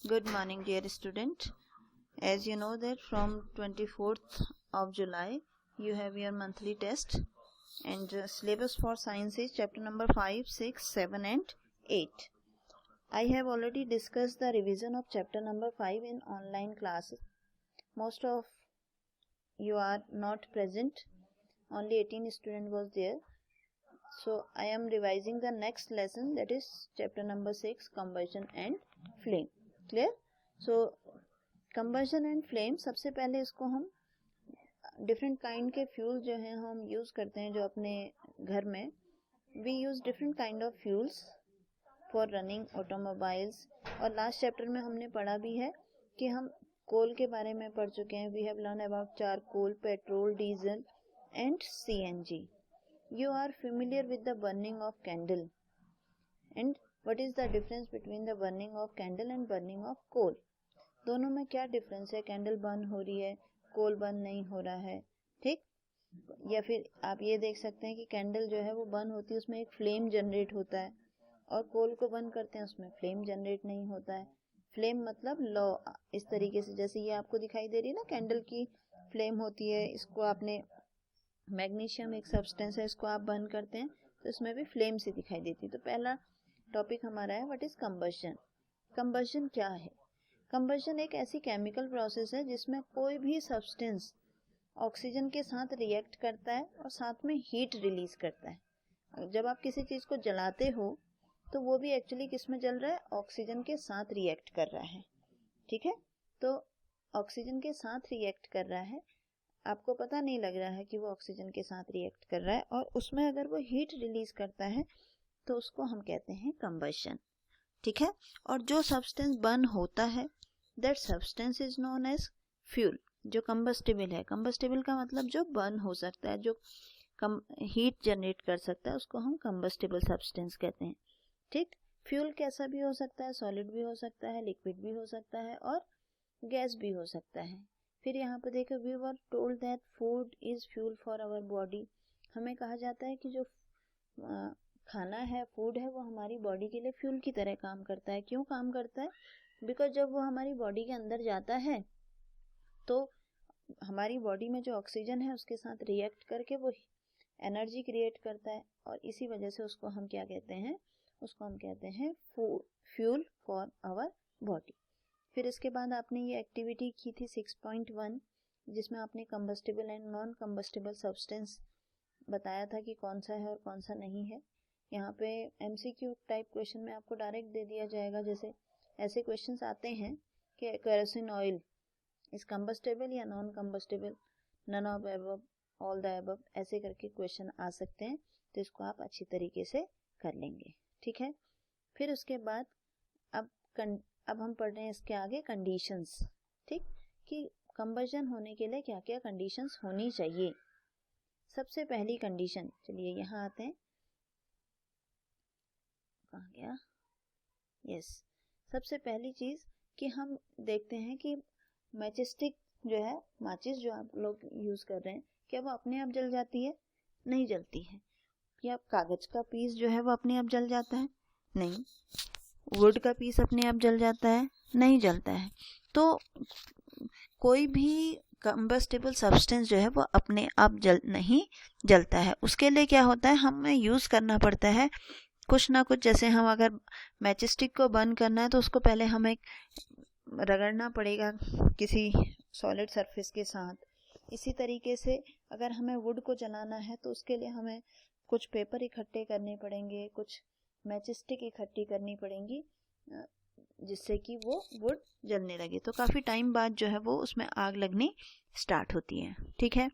Good morning, dear student. As you know that from 24th of July, you have your monthly test and syllabus for science is chapter number 5, 6, 7 and 8. I have already discussed the revision of chapter number 5 in online classes. Most of you are not present. Only 18 student was there. So I am revising the next lesson, that is chapter number 6, combustion and flame. Clear? So combustion and flame, सबसे पहले इसको हम different kind के fuel जो हैं हम use करते हैं जो अपने घर में. We use different kind of fuels for running automobiles. और लास्ट चैप्टर में हमने पढ़ा भी है कि हम कोल के बारे में पढ़ चुके हैं. We have learn about charcoal, petrol, diesel and CNG. You are familiar with the burning of candle, and what is the difference between the burning of candle and burning of coal? दोनों में क्या difference है? Candle burn हो रही है, कोल burn नहीं हो रहा है. ठीक. या फिर आप ये देख सकते हैं कि कैंडल जो है वो बर्न होती है, उसमें एक फ्लेम जनरेट होता है, और कोल को बर्न करते हैं उसमें फ्लेम जनरेट नहीं होता है. फ्लेम मतलब लॉ इस तरीके से, जैसे ये आपको दिखाई दे रही है ना, कैंडल की फ्लेम होती है. इसको आपने मैग्नीशियम एक सब्सटेंस है, इसको आप बर्न करते हैं तो इसमें भी फ्लेम से दिखाई देती है. तो पहला टॉपिक हमारा है व्हाट इज कंबशन. कंबशन क्या है? कंबशन एक ऐसी केमिकल प्रोसेस है जिसमें कोई भी सब्सटेंस ऑक्सीजन के साथ रिएक्ट करता है और साथ में हीट रिलीज करता है. जब आप किसी चीज को जलाते हो तो वो भी एक्चुअली किस में जल रहा है? ऑक्सीजन के साथ रिएक्ट कर रहा है. ठीक है. तो ऑक्सीजन के साथ रिएक्ट कर रहा है, आपको पता नहीं लग रहा है कि वो ऑक्सीजन के साथ रिएक्ट कर रहा है, और उसमें अगर वो हीट रिलीज करता है तो उसको हम कहते हैं कंबशन. ठीक है. और जो सब्सटेंस बर्न होता है that substance is known as fuel. जो कंबस्टिबल है, कंबस्टिबल का मतलब जो बर्न हो सकता है, जो हीट जनरेट कर सकता है, उसको हम कंबस्टिबल सब्सटेंस कहते हैं. ठीक. फ्यूल कैसा भी हो सकता है, सॉलिड भी हो सकता है, लिक्विड भी हो सकता है और गैस भी हो सकता है. फिर यहाँ पर देखो, we were told that food is fuel for our body. हमें कहा जाता है कि जो खाना है, फूड है, वो हमारी बॉडी के लिए फ्यूल की तरह काम करता है. क्यों काम करता है? बिकॉज जब वो हमारी बॉडी के अंदर जाता है तो हमारी बॉडी में जो ऑक्सीजन है उसके साथ रिएक्ट करके वो एनर्जी क्रिएट करता है, और इसी वजह से उसको हम क्या कहते हैं? उसको हम कहते हैं फ्यूल फॉर आवर बॉडी. फिर इसके बाद आपने ये एक्टिविटी की थी 6.1, जिसमें आपने combustible and non combustible substance बताया था कि कौन सा है और कौन सा नहीं है. यहाँ पे MCQ टाइप क्वेश्चन में आपको डायरेक्ट दे दिया जाएगा. जैसे ऐसे क्वेश्चंस आते हैं कि केरोसिन ऑयल इज कंबस्टिबल या non combustible, none of above, all the above, ऐसे करके क्वेश्चन आ सकते हैं. तो इसको आप अच्छी तरीके से कर लेंगे. ठीक है. फिर उसके बाद अब हम पढ़ रहे हैं इसके आगे कंडीशंस. ठीक. कि कंबशन होने के लिए क्या क्या कंडीशंस होनी चाहिए. सबसे पहली कंडीशन, चलिए यहाँ आते हैं, कहाँ गया? यस. सबसे पहली चीज कि हम देखते हैं कि मैचस्टिक जो है, माचिस जो आप लोग यूज कर रहे हैं, क्या वो अपने आप जल जाती है? नहीं जलती है. या कागज का पीस जो है वो अपने आप जल जाता है? नहीं. वुड का पीस अपने आप जल जाता है? नहीं जलता है. तो कोई भी कंबस्टिबल सब्सटेंस जो है वो अपने आप नहीं जलता है. उसके लिए क्या होता है? हमें यूज करना पड़ता है कुछ ना कुछ. जैसे हम अगर मैचस्टिक को बर्न करना है तो उसको पहले हमें रगड़ना पड़ेगा किसी सॉलिड सरफेस के साथ. इसी तरीके से अगर हमें वुड को जलाना है तो उसके लिए हमें कुछ पेपर इकट्ठे करने पड़ेंगे, कुछ मैचस्टिक इकट्ठी करनी पड़ेंगी, जिससे कि वो वुड जलने लगे. तो काफ़ी टाइम बाद जो है वो उसमें आग लगनी स्टार्ट होती है. ठीक है.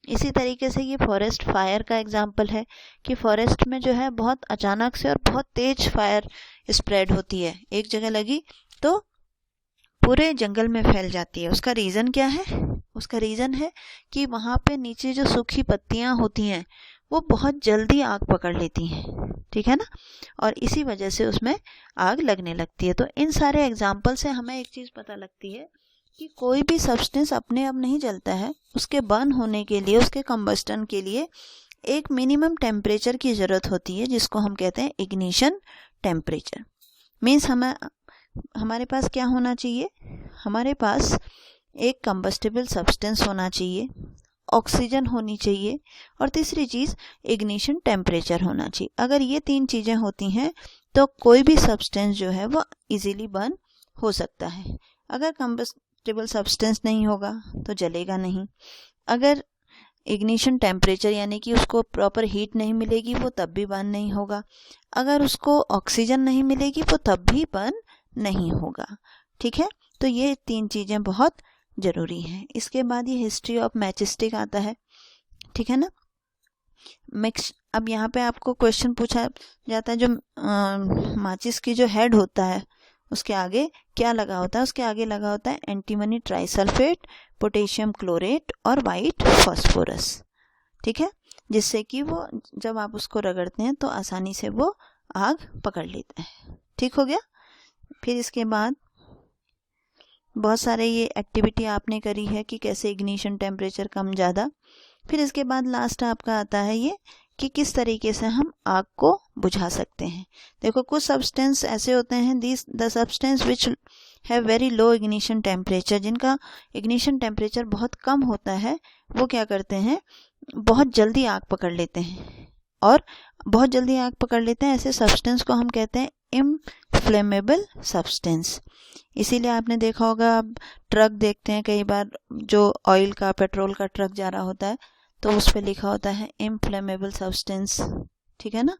इसी तरीके से ये फॉरेस्ट फायर का एग्जाम्पल है कि फॉरेस्ट में जो है बहुत अचानक से और बहुत तेज फायर स्प्रेड होती है. एक जगह लगी तो पूरे जंगल में फैल जाती है. उसका रीज़न क्या है? उसका रीज़न है कि वहाँ पे नीचे जो सूखी पत्तियाँ होती हैं वो बहुत जल्दी आग पकड़ लेती हैं. ठीक है ना. और इसी वजह से उसमें आग लगने लगती है. तो इन सारे एग्जाम्पल से हमें एक चीज़ पता लगती है कि कोई भी सब्सटेंस अपने आप नहीं जलता है. उसके बर्न होने के लिए, उसके कंबस्टन के लिए एक मिनिमम टेम्परेचर की ज़रूरत होती है, जिसको हम कहते हैं इग्निशन टेम्परेचर. मीन्स हमें हमारे पास क्या होना चाहिए, हमारे पास एक कंबस्टिबल सब्सटेंस होना चाहिए, ऑक्सीजन होनी चाहिए, और तीसरी चीज़ इग्निशन टेम्परेचर होना चाहिए। अगर ये 3 चीज़ें होती हैं तो कोई भी सब्सटेंस जो है वो इजीली बर्न हो सकता है। अगर कंबस्टिबल सब्सटेंस नहीं होगा तो जलेगा नहीं, अगर इग्निशन टेम्परेचर यानी कि उसको प्रॉपर हीट नहीं मिलेगी वो तब भी बर्न नहीं होगा, अगर उसको ऑक्सीजन नहीं मिलेगी वो तब भी बर्न नहीं होगा। ठीक है, तो ये 3 चीज़ें बहुत ज़रूरी हैं। इसके बाद ये हिस्ट्री ऑफ मैचस्टिक आता है। ठीक है ना, अब यहाँ पे आपको क्वेश्चन पूछा जाता है, जो माचिस की जो हेड होता है उसके आगे क्या लगा होता है, उसके आगे लगा होता है एंटीमनी ट्राइसल्फेट, पोटेशियम क्लोरेट और वाइट फास्फोरस। ठीक है, जिससे कि वो जब आप उसको रगड़ते हैं तो आसानी से वो आग पकड़ लेता है। ठीक हो गया। फिर इसके बाद बहुत सारे ये एक्टिविटी आपने करी है कि कैसे इग्निशन टेम्परेचर कम ज़्यादा। फिर इसके बाद लास्ट आपका आता है ये कि किस तरीके से हम आग को बुझा सकते हैं। देखो, कुछ सब्सटेंस ऐसे होते हैं, the substance which have very low ignition temperature, जिनका इग्निशन टेम्परेचर बहुत कम होता है, वो क्या करते हैं, बहुत जल्दी आग पकड़ लेते हैं और बहुत जल्दी आग पकड़ लेते हैं। ऐसे सब्सटेंस को हम कहते हैं इनफ्लेमेबल सब्सटेंस। इसीलिए आपने देखा होगा, आप ट्रक देखते हैं कई बार, जो ऑयल का पेट्रोल का ट्रक जा रहा होता है तो उस पर लिखा होता है इनफ्लेमेबल सब्सटेंस। ठीक है ना,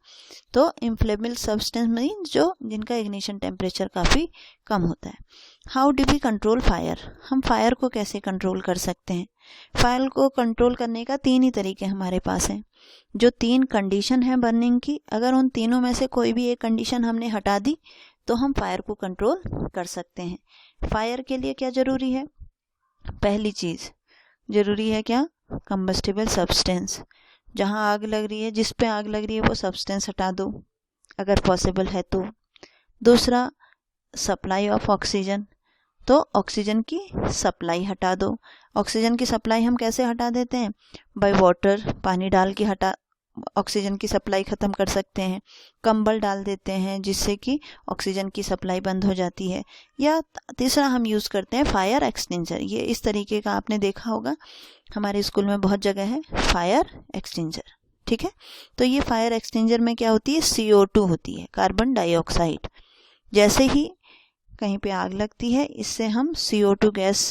तो इनफ्लेमेबल सब्सटेंस मीन्स जो जिनका इग्निशन टेम्परेचर काफ़ी कम होता है। How do we control fire, हम फायर को कैसे कंट्रोल कर सकते हैं। फायर को कंट्रोल करने का 3 ही तरीके हमारे पास हैं। जो 3 कंडीशन है बर्निंग की, अगर उन तीनों में से कोई भी एक कंडीशन हमने हटा दी तो हम फायर को कंट्रोल कर सकते हैं। फायर के लिए क्या ज़रूरी है, पहली चीज़ ज़रूरी है क्या, कंबस्टिबल सब्सटेंस। जहाँ आग लग रही है, जिस पे आग लग रही है वो सब्सटेंस हटा दो अगर पॉसिबल है तो। दूसरा, सप्लाई ऑफ ऑक्सीजन, तो ऑक्सीजन की सप्लाई हटा दो। ऑक्सीजन की सप्लाई हम कैसे हटा देते हैं, बाय वाटर, पानी डाल के ऑक्सीजन की सप्लाई ख़त्म कर सकते हैं। कंबल डाल देते हैं जिससे कि ऑक्सीजन की सप्लाई बंद हो जाती है। या तीसरा हम यूज़ करते हैं फायर एक्सटिंजर। ये इस तरीके का आपने देखा होगा, हमारे स्कूल में बहुत जगह है फायर एक्सटिंजर। ठीक है, तो ये फायर एक्सटिंजर में क्या होती है, CO2 होती है, कार्बन डाइऑक्साइड। जैसे ही कहीं पे आग लगती है, इससे हम CO2 गैस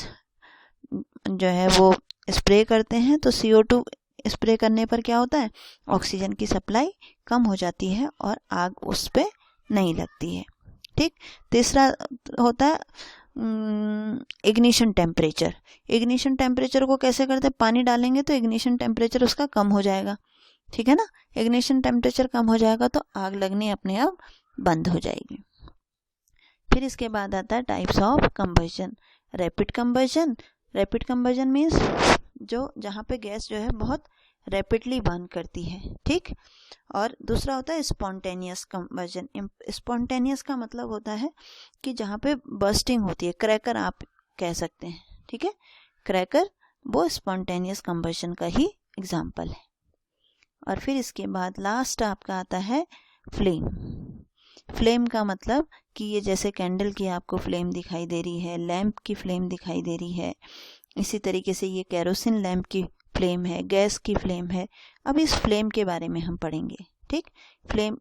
जो है वो स्प्रे करते हैं, तो CO2 स्प्रे करने पर क्या होता है, ऑक्सीजन की सप्लाई कम हो जाती है और आग उस पे नहीं लगती है। ठीक, तीसरा होता है इग्निशन टेम्परेचर। इग्निशन टेम्परेचर को कैसे करते हैं, पानी डालेंगे तो इग्निशन टेम्परेचर उसका कम हो जाएगा। ठीक है ना, इग्निशन टेम्परेचर कम हो जाएगा तो आग लगनी अपने आप बंद हो जाएगी। फिर इसके बाद आता है types of combustion. Rapid combustion, rapid combustion means जो जहाँ पे गैस जो है बहुत रैपिडली बर्न करती है। ठीक, और दूसरा होता है स्पॉन्टेनियस कंबशन। स्पॉन्टेनियस का मतलब होता है कि जहाँ पे बर्स्टिंग होती है, क्रैकर आप कह सकते हैं। ठीक है, क्रैकर वो स्पॉन्टेनियस कंबशन का ही एग्जाम्पल है। और फिर इसके बाद लास्ट आपका आता है फ्लेम। फ्लेम का मतलब कि ये जैसे कैंडल की आपको फ्लेम दिखाई दे रही है, लैंप की फ्लेम दिखाई दे रही है, इसी तरीके से ये केरोसिन लैंप की फ्लेम है, गैस की फ्लेम है। अब इस फ्लेम के बारे में हम पढ़ेंगे। ठीक, फ्लेम,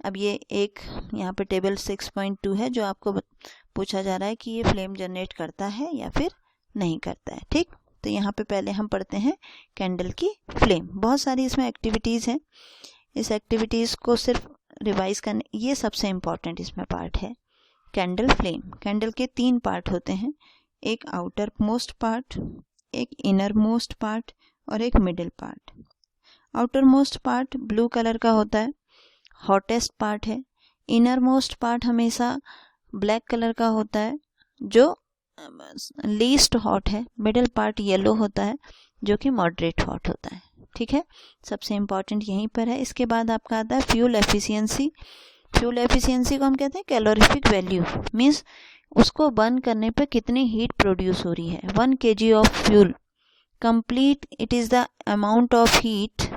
अब ये एक यहाँ पे टेबल 6.2 है जो आपको पूछा जा रहा है कि ये फ्लेम जनरेट करता है या फिर नहीं करता है। ठीक, तो यहाँ पे पहले हम पढ़ते हैं कैंडल की फ्लेम। बहुत सारी इसमें एक्टिविटीज़ हैं, इस एक्टिविटीज़ को सिर्फ रिवाइज करने, ये सबसे इम्पॉर्टेंट इसमें पार्ट है। कैंडल फ्लेम, कैंडल के 3 पार्ट होते हैं, एक आउटर मोस्ट पार्ट, एक इनर मोस्ट पार्ट और एक middle part. Outer most part blue colour का होता है, हॉटेस्ट पार्ट है। इनर मोस्ट पार्ट हमेशा ब्लैक कलर का होता है जो लीस्ट हॉट है। मिडिल पार्ट येलो होता है जो कि मॉडरेट हॉट होता है। ठीक है, सबसे इम्पॉर्टेंट यहीं पर है। इसके बाद आपका आता है फ्यूल एफिशिएंसी। फ्यूल एफिशिएंसी को हम कहते हैं कैलोरीफिक वैल्यू, मीन्स उसको बर्न करने पे कितनी हीट प्रोड्यूस हो रही है। 1 kg of fuel complete, it is the amount of heat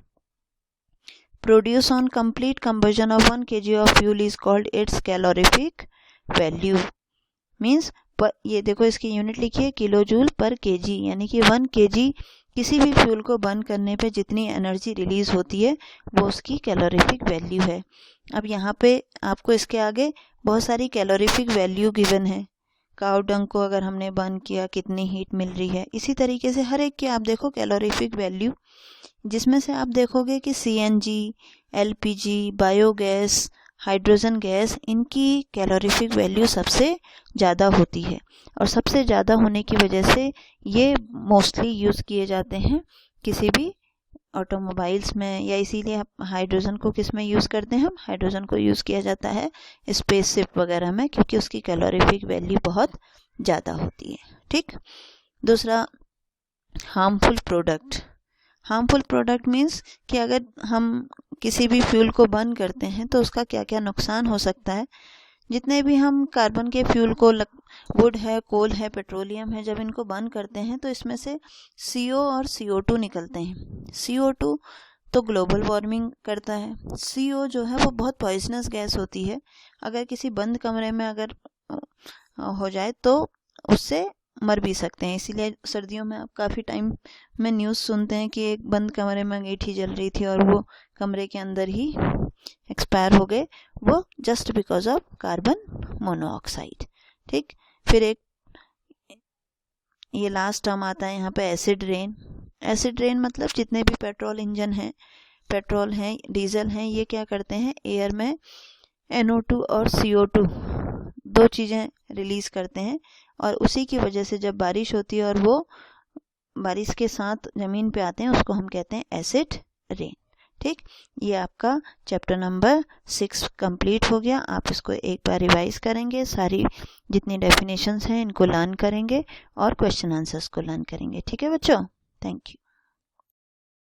produce on complete combustion of 1 kg of fuel is called its calorific value. Means ये देखो इसकी यूनिट लिखिए किलो जूल पर केजी, यानी कि 1 kg किसी भी फ्यूल को बर्न करने पे जितनी एनर्जी रिलीज होती है वो उसकी कैलोरीफिक वैल्यू है। अब यहाँ पे आपको इसके आगे बहुत सारी कैलोरीफिक वैल्यू गिवन है। काउ डंग को अगर हमने बर्न किया कितनी हीट मिल रही है, इसी तरीके से हर एक की आप देखो कैलोरीफिक वैल्यू, जिसमें से आप देखोगे कि CNG, LPG, biogas, hydrogen gas, इनकी कैलोरीफिक वैल्यू सबसे ज़्यादा होती है और सबसे ज़्यादा होने की वजह से ये मोस्टली यूज़ किए जाते हैं किसी भी ऑटोमोबाइल्स में, या इसीलिए हाइड्रोजन को किस में यूज़ करते हैं हम, हाइड्रोजन को यूज़ किया जाता है स्पेसशिप वगैरह में, क्योंकि उसकी कैलोरीफिक वैल्यू बहुत ज़्यादा होती है। ठीक, दूसरा harmful product. Harmful product means कि अगर हम किसी भी फ्यूल को बर्न करते हैं तो उसका क्या क्या नुकसान हो सकता है। जितने भी हम कार्बन के फ्यूल को, वुड है, कोल है, पेट्रोलियम है, जब इनको बर्न करते हैं तो इसमें से CO और CO2 निकलते हैं। CO2 तो ग्लोबल वार्मिंग करता है। CO जो है वो बहुत पॉइजनस गैस होती है, अगर किसी बंद कमरे में अगर हो जाए तो उससे मर भी सकते हैं। इसीलिए सर्दियों में आप काफ़ी टाइम में न्यूज़ सुनते हैं कि एक बंद कमरे में अंगीठी जल रही थी और वो कमरे के अंदर ही एक्सपायर हो गए, वो just because of carbon monoxide. ठीक, फिर एक ये लास्ट टर्म आता है यहाँ पे एसिड रेन। एसिड रेन मतलब जितने भी पेट्रोल इंजन हैं, पेट्रोल हैं, डीजल हैं, ये क्या करते हैं, एयर में NO2 और CO2 दो चीज़ें रिलीज़ करते हैं और उसी की वजह से जब बारिश होती है और वो बारिश के साथ ज़मीन पे आते हैं, उसको हम कहते हैं एसिड रेन। ठीक, ये आपका चैप्टर नंबर 6 कंप्लीट हो गया। आप इसको एक बार रिवाइज करेंगे, सारी जितनी डेफिनेशंस हैं इनको लर्न करेंगे और क्वेश्चन आंसर्स को लर्न करेंगे। ठीक है बच्चों, थैंक यू।